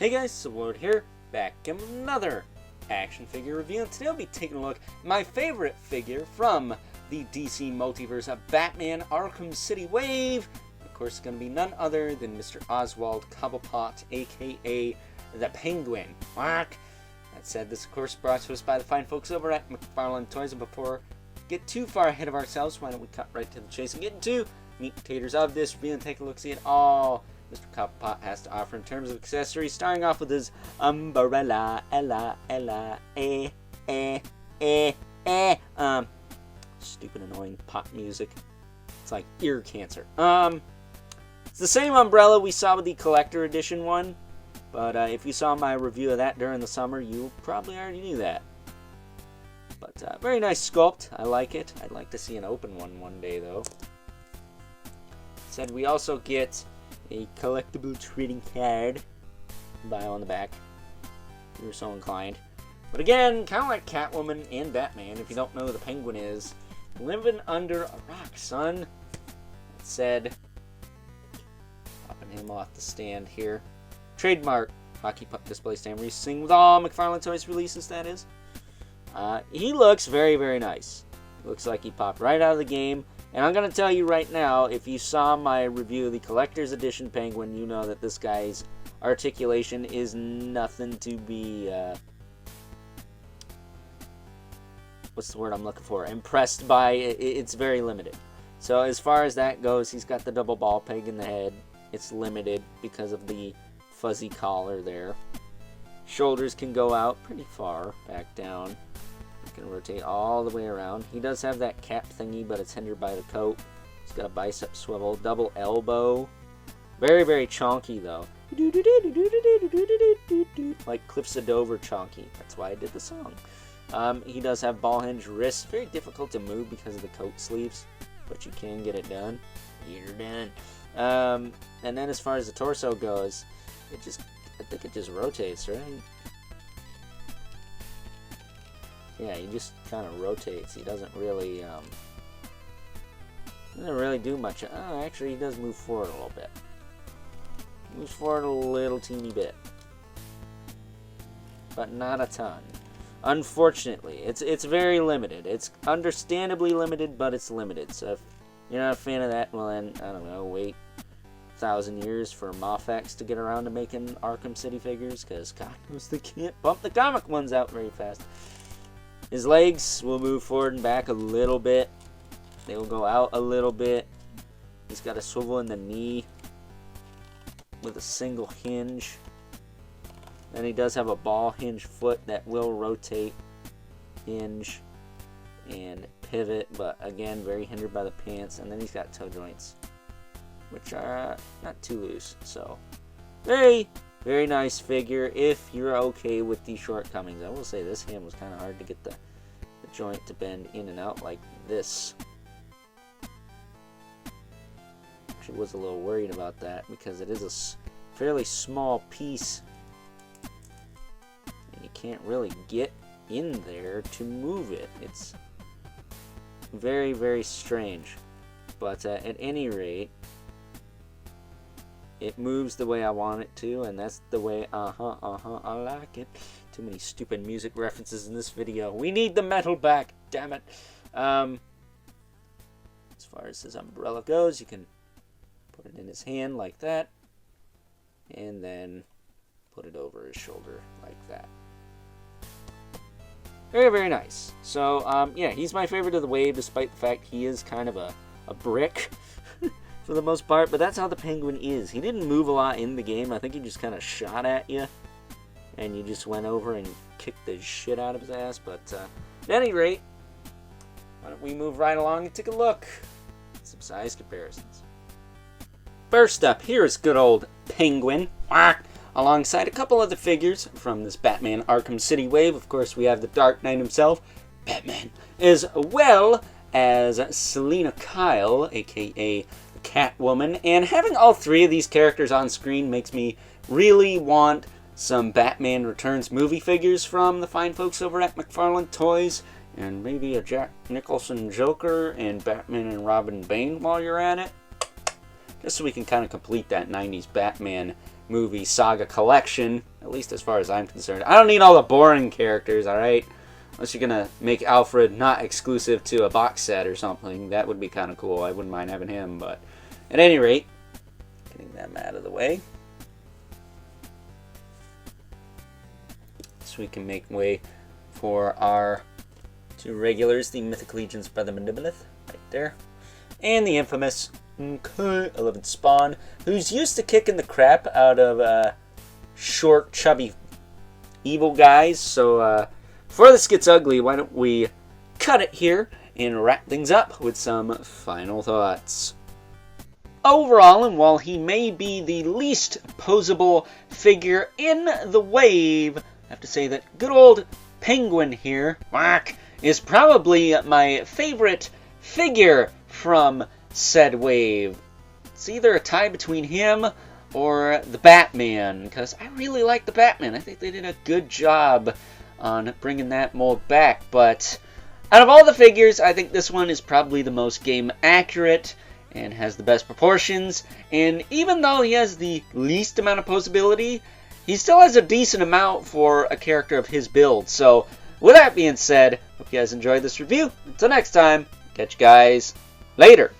Hey guys, Sword here, back in another action figure review, and today I'll be taking a look at my favorite figure from the DC Multiverse of Batman Arkham City Wave. Of course, it's going to be none other than Mr. Oswald Cobblepot, aka the Penguin. That said, this of course brought to us by the fine folks over at McFarlane Toys, and before we get too far ahead of ourselves, why don't we cut right to the chase and get into meat and taters of this review and take a look-see at all Mr. Cobblepot has to offer in terms of accessories, starting off with his umbrella, stupid annoying pop music. It's like ear cancer. It's the same umbrella we saw with the collector edition one, but if you saw my review of that during the summer, you probably already knew that. But very nice sculpt. I like it. I'd like to see an open one day, though. Said we also get a collectible trading card. Buy on the back, if you're so inclined. But again, kind of like Catwoman and Batman, if you don't know who the Penguin is, living under a rock, son. That said, popping him off the stand here. Trademark hockey puck display stand racing with all McFarlane Toys releases, that is. He looks very, very nice. Looks like he popped right out of the game. And I'm going to tell you right now, if you saw my review of the Collector's Edition Penguin, you know that this guy's articulation is nothing to be, what's the word I'm looking for? Impressed by. It's very limited. So as far as that goes, he's got the double ball peg in the head. It's limited because of the fuzzy collar there. Shoulders can go out pretty far, back down. Can rotate all the way around. He does have that cap thingy, but it's hindered by the coat. He's got a bicep swivel, double elbow. Very, very chonky though. Like Cliffs of Dover chonky. That's why I did the song. He does have ball hinge wrists. Very difficult to move because of the coat sleeves, but you can get it done. You're done. And then as far as the torso goes, I think it just rotates, right? Yeah, he just kind of rotates. He doesn't really do much. Oh, actually, he does move forward a little bit. He moves forward a little teeny bit, but not a ton. Unfortunately, it's very limited. It's understandably limited, but it's limited. So if you're not a fan of that, well then, I don't know, wait 1,000 years for Moffax to get around to making Arkham City figures, because God knows they can't bump the comic ones out very fast. His legs will move forward and back a little bit. They will go out a little bit. He's got a swivel in the knee with a single hinge. Then he does have a ball hinge foot that will rotate, hinge, and pivot, but again, very hindered by the pants. And then he's got toe joints, which are not too loose. So, very, very nice figure if you're okay with the shortcomings. I will say this hand was kind of hard to get the joint to bend in and out like this. Actually was a little worried about that because it is a fairly small piece and you can't really get in there to move it. It's very, very strange. But at any rate, it moves the way I want it to, and that's the way, I like it. Too many stupid music references in this video. We need the metal back, damn it. As far as his umbrella goes, you can put it in his hand like that, and then put it over his shoulder like that. Very, very nice. So, yeah, he's my favorite of the wave, despite the fact he is kind of a brick. For the most part, but that's how the Penguin is. He didn't move a lot in the game. I think he just kind of shot at you, and you just went over and kicked the shit out of his ass. But at any rate, why don't we move right along and take a look at some size comparisons. First up, here is good old Penguin, alongside a couple other figures from this Batman Arkham City wave. Of course, we have the Dark Knight himself, Batman, as well as Selina Kyle, aka Catwoman, and having all three of these characters on screen makes me really want some Batman Returns movie figures from the fine folks over at McFarlane Toys, and maybe a Jack Nicholson Joker and Batman and Robin Bane while you're at it, just so we can kind of complete that 90s Batman movie saga collection, at least as far as I'm concerned. I don't need all the boring characters, alright? Unless you're going to make Alfred not exclusive to a box set or something. That would be kind of cool. I wouldn't mind having him, but at any rate, getting them out of the way. So we can make way for our two regulars, the Mythic Legion's Brother Mandibilith, right there. And the infamous 11th Spawn, who's used to kicking the crap out of short, chubby, evil guys. So before this gets ugly, why don't we cut it here and wrap things up with some final thoughts. Overall, and while he may be the least posable figure in the wave, I have to say that good old Penguin here, is probably my favorite figure from said wave. It's either a tie between him or the Batman, because I really like the Batman. I think they did a good job on bringing that mold back, but out of all the figures, I think this one is probably the most game accurate and has the best proportions, and even though he has the least amount of posability, he still has a decent amount for a character of his build. So with that being said, hope you guys enjoyed this review. Until next time, catch you guys later.